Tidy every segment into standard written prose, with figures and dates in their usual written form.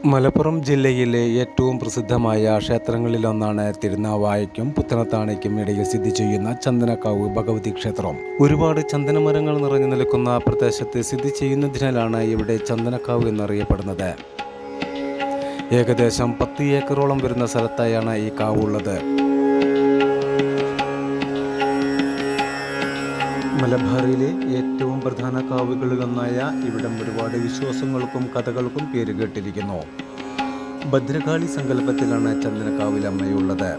മലപ്പുറം ജില്ലയിലെ ഏറ്റവും പ്രസിദ്ധമായ ക്ഷേത്രങ്ങളിലൊന്നാണ് തിരുനാവായയ്ക്കും പുത്തനത്താണിക്കും ഇടയിൽ സ്ഥിതി ചെയ്യുന്ന ചന്ദനക്കാവ് ഭഗവതി ക്ഷേത്രം. ഒരുപാട് ചന്ദനമരങ്ങൾ നിറഞ്ഞു നിൽക്കുന്ന പ്രദേശത്ത് സ്ഥിതി ചെയ്യുന്നതിനാലാണ് ഇവിടെ ചന്ദനക്കാവ് എന്നറിയപ്പെടുന്നത്. ഏകദേശം 10 ഏക്കറോളം വരുന്ന സ്ഥലത്തായാണ് ഈ കാവുള്ളത്. മലബാറിലെ ഏറ്റവും പ്രധാന കാവുകളിലൊന്നായ ഇവിടം ഒരുപാട് വിശ്വാസങ്ങൾക്കും കഥകൾക്കും പേരുകേട്ടിരിക്കുന്നു. ഭദ്രകാളി സങ്കല്പത്തിലാണ് ചന്ദനക്കാവിലമ്മയുള്ളത്.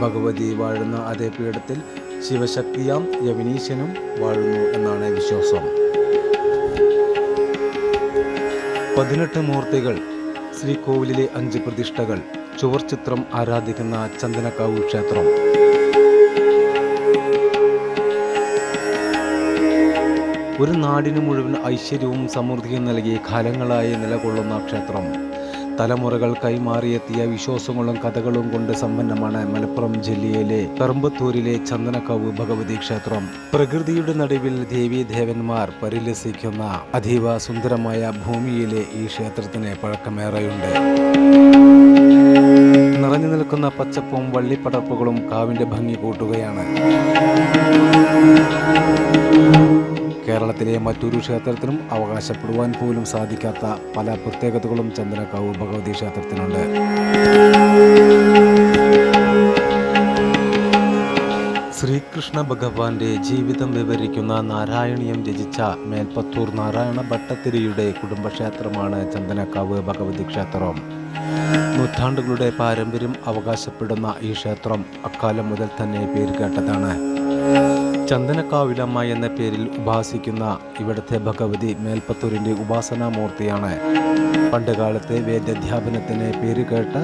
ഭഗവതി വാഴുന്ന അതേ പീഠത്തിൽ ശിവശക്തിയാം യവനീശനും വാഴുന്നു എന്നാണ് വിശ്വാസം. 18 മൂർത്തികൾ, ശ്രീകോവിലിലെ 5 പ്രതിഷ്ഠകൾ, ചുവർ ചിത്രം ആരാധിക്കുന്ന ചന്ദനക്കാവ് ക്ഷേത്രം. ഒരു നാടിന് മുഴുവൻ ഐശ്വര്യവും സമൃദ്ധിയും നൽകി കാലങ്ങളായി നിലകൊള്ളുന്ന ക്ഷേത്രം. തലമുറകൾ കൈമാറിയെത്തിയ വിശ്വാസങ്ങളും കഥകളും കൊണ്ട് സമ്പന്നമാണ് മലപ്പുറം ജില്ലയിലെ പെറമ്പത്തൂരിലെ ചന്ദനക്കാവ് ഭഗവതി ക്ഷേത്രം. പ്രകൃതിയുടെ നടുവിൽ ദേവീദേവന്മാർ പരിലസിക്കുന്ന അതീവ സുന്ദരമായ ഭൂമിയിലെ ഈ ക്ഷേത്രത്തിന് പഴക്കമേറെയുണ്ട്. നിറഞ്ഞു നിൽക്കുന്ന പച്ചപ്പും വള്ളിപ്പടർപ്പുകളും കാവിന്റെ ഭംഗി കൂട്ടുകയാണ്. കേരളത്തിലെ മറ്റൊരു ക്ഷേത്രത്തിനും അവകാശപ്പെടുവാൻ പോലും സാധിക്കാത്ത പല പ്രത്യേകതകളും ചന്ദനക്കാവ് ഭഗവതി ക്ഷേത്രത്തിനുണ്ട്. ശ്രീകൃഷ്ണ ഭഗവാന്റെ ജീവിതം വിവരിക്കുന്ന നാരായണീയം രചിച്ച മേൽപ്പത്തൂർ നാരായണ ഭട്ടത്തിരിയുടെ കുടുംബക്ഷേത്രമാണ് ചന്ദനക്കാവ് ഭഗവതി ക്ഷേത്രം. നൂറ്റാണ്ടുകളുടെ പാരമ്പര്യം അവകാശപ്പെടുന്ന ഈ ക്ഷേത്രം അക്കാലം മുതൽ തന്നെ പേരുകേട്ടതാണ്. ചന്ദനക്കാവിലമ്മ എന്ന പേരിൽ ഉപാസിക്കുന്ന ഇവിടുത്തെ ഭഗവതി മേൽപ്പത്തൂരിൻ്റെ ഉപാസനാമൂർത്തിയാണ്. പണ്ടുകാലത്തെ വേദാധ്യാപനത്തിന് പേരുകേട്ട്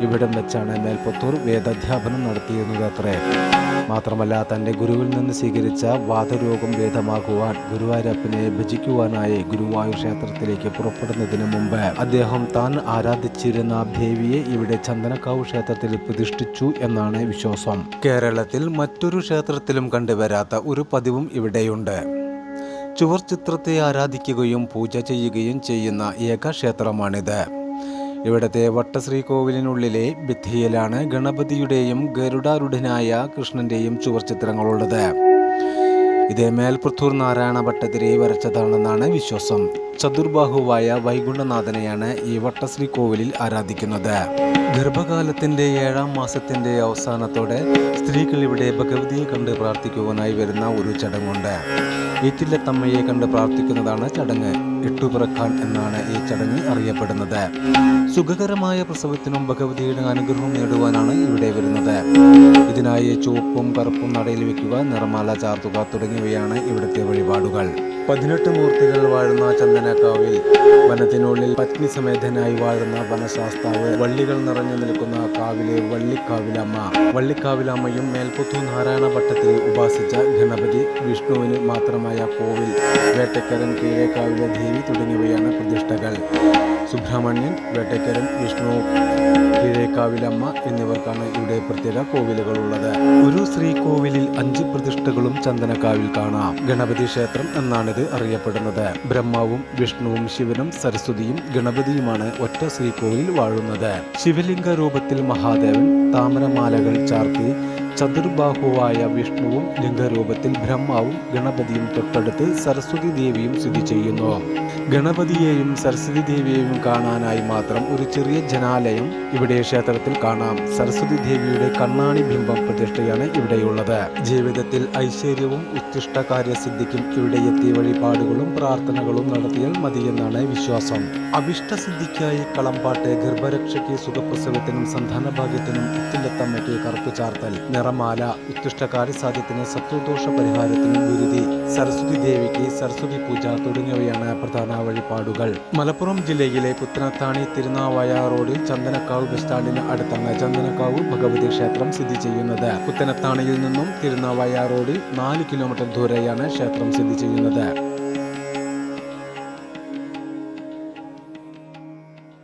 ഇവിടം വെച്ചാണ് മേൽപ്പത്തൂർ വേദാധ്യാപനം നടത്തിയിരുന്നത് അത്രേ. മാത്രമല്ല, തൻ്റെ ഗുരുവിൽ നിന്ന് സ്വീകരിച്ച വാതരോഗം ഭേദമാക്കുവാൻ ഗുരുവായൂരപ്പനെ ഭജിക്കുവാനായി ഗുരുവായൂർ ക്ഷേത്രത്തിലേക്ക് പുറപ്പെടുന്നതിന് മുമ്പ് അദ്ദേഹം താൻ ആരാധിച്ചിരുന്ന ദേവിയെ ഇവിടെ ചന്ദനക്കാവ് ക്ഷേത്രത്തിൽ പ്രതിഷ്ഠിച്ചു എന്നാണ് വിശ്വാസം. കേരളത്തിൽ മറ്റൊരു ക്ഷേത്രത്തിലും കണ്ടുവരാത്ത ഒരു പതിവും ഇവിടെയുണ്ട്. ചുവർ ചിത്രത്തെ ആരാധിക്കുകയും പൂജ ചെയ്യുകയും ചെയ്യുന്ന ഏക ക്ഷേത്രമാണിത്. ഇവിടുത്തെ വട്ടശ്രീകോവിലിനുള്ളിലെ ഭിത്തിയിലാണ് ഗണപതിയുടെയും ഗരുഡാരൂഢനായ കൃഷ്ണന്റെയും ചുവർ ചിത്രങ്ങളുള്ളത്. ഇത് മേൽപ്പത്തൂർ നാരായണ ഭട്ടതിരി വരച്ചതാണെന്നാണ് വിശ്വാസം. ചതുർബാഹുവായ വൈകുണ്ഠനാഥനെയാണ് ഈ വട്ടശ്രീകോവിലിൽ ആരാധിക്കുന്നത്. ഗർഭകാലത്തിന്റെ 7ാം മാസത്തിന്റെ അവസാനത്തോടെ സ്ത്രീകൾ ഇവിടെ ഭഗവതിയെ കണ്ട് പ്രാർത്ഥിക്കുവാനായി വരുന്ന ഒരു ചടങ്ങുണ്ട്. ഈറ്റില്ലത്തമ്മയെ കണ്ട് പ്രാർത്ഥിക്കുന്നതാണ് ചടങ്ങ്. ഇട്ടുപിറക്കാൻ എന്നാണ് ഈ ചടങ്ങ് അറിയപ്പെടുന്നത്. സുഖകരമായ പ്രസവത്തിനും ഭഗവതിയുടെ അനുഗ്രഹം നേടുവാനാണ് ഇവിടെ വരുന്നത്. ഇതിനായി ചുവപ്പും കറുപ്പും നടയിൽ വയ്ക്കുക, നിറമാല ചാർത്തുക തുടങ്ങിയവയാണ് ഇവിടുത്തെ വഴിപാടുകൾ. 18 മൂർത്തികൾ വാഴുന്ന ചന്ദനക്കാവിൽ വനത്തിനുള്ളിൽ പത്നിസമേതനായി വാഴുന്ന വനശാസ്താവ്, വള്ളികൾ നിറഞ്ഞു നിൽക്കുന്ന കാവിലെ വള്ളിക്കാവിലമ്മയും മേൽപ്പത്തൂർ നാരായണ ഭട്ടത്തിരി ഉപാസിച്ച ഗണപതി, വിഷ്ണുവിന് മാത്രമായ കോവിൽ, വേട്ടക്കരൻ, കീഴേക്കാവിലെ ദേവി തുടങ്ങിയവയാണ് പ്രതിഷ്ഠകൾ. സുബ്രഹ്മണ്യൻ, വേട്ടക്കരൻ, വിഷ്ണു, കീഴേക്കാവിലമ്മ എന്നിവർക്കാണ് ഇവിടെ പ്രത്യേക കോവിലുകളുള്ളത്. ഒരു ശ്രീകോവിലിൽ 5 പ്രതിഷ്ഠകളും ചന്ദനക്കാവിൽ കാണാം. ഗണപതി ക്ഷേത്രം എന്നാണിത് അറിയപ്പെടുന്നത്. ബ്രഹ്മാവും വിഷ്ണുവും ശിവനും സരസ്വതിയും ഗണപതിയുമാണ് ഒറ്റ ശ്രീകോവിലിൽ വാഴുന്നത്. ശിവലിംഗ രൂപത്തിൽ മഹാദേവൻ താമരമാലകൾ ചാർത്തി, ചതുർബാഹുവായ വിഷ്ണുവും ലിംഗരൂപത്തിൽ ബ്രഹ്മാവും ഗണപതിയും തൊട്ടടുത്ത് സരസ്വതി ദേവിയും സ്ഥിതി ചെയ്യുന്നു. ഗണപതിയെയും സരസ്വതി ദേവിയെയും കാണാനായി മാത്രം ഒരു ചെറിയ ജനാലയം ഇവിടെ ക്ഷേത്രത്തിൽ കാണാം. സരസ്വതി ദേവിയുടെ കണ്ണാണി ബിംബം പ്രതിഷ്ഠയാണ് ഇവിടെയുള്ളത്. ജീവിതത്തിൽ ഐശ്വര്യവും ഉത്കൃഷ്ട കാര്യസിദ്ധിക്കും ഇവിടെ എത്തി വഴിപാടുകളും പ്രാർത്ഥനകളും നടത്തിയാൽ മതിയെന്നാണ് വിശ്വാസം. അഭിഷ്ടസിദ്ധിക്കായി കളമ്പാട്ട്, ഗർഭരക്ഷയ്ക്ക്, സുഖപ്രസവത്തിനും സന്താനഭാഗ്യത്തിനും ഇത്തില്ലത്തമ്മയ്ക്ക് കറുപ്പ് ചാർത്തൽ, നിറമാല, ഉത്കൃഷ്ട കാര്യസാധ്യത്തിന്, ശത്രുദോഷ പരിഹാരത്തിനും ഗുരുതി, സരസ്വതി ദേവിക്ക് സരസ്വതി പൂജ തുടങ്ങിയവയാണ് പ്രധാന വഴിപാടുകൾ. മലപ്പുറം ജില്ലയിലെ പുത്തനത്താണി തിരുനാവായ റോഡിൽ ചന്ദനക്കാവ് ബസ് സ്റ്റാൻഡിന് അടുത്താണ് ചന്ദനക്കാവ് ഭഗവതി ക്ഷേത്രം സ്ഥിതി ചെയ്യുന്നത്. പുത്തനത്താണിയിൽ നിന്നും തിരുനാവായ റോഡിൽ 4 കിലോമീറ്റർ ദൂരെയാണ് ക്ഷേത്രം സ്ഥിതി ചെയ്യുന്നത്.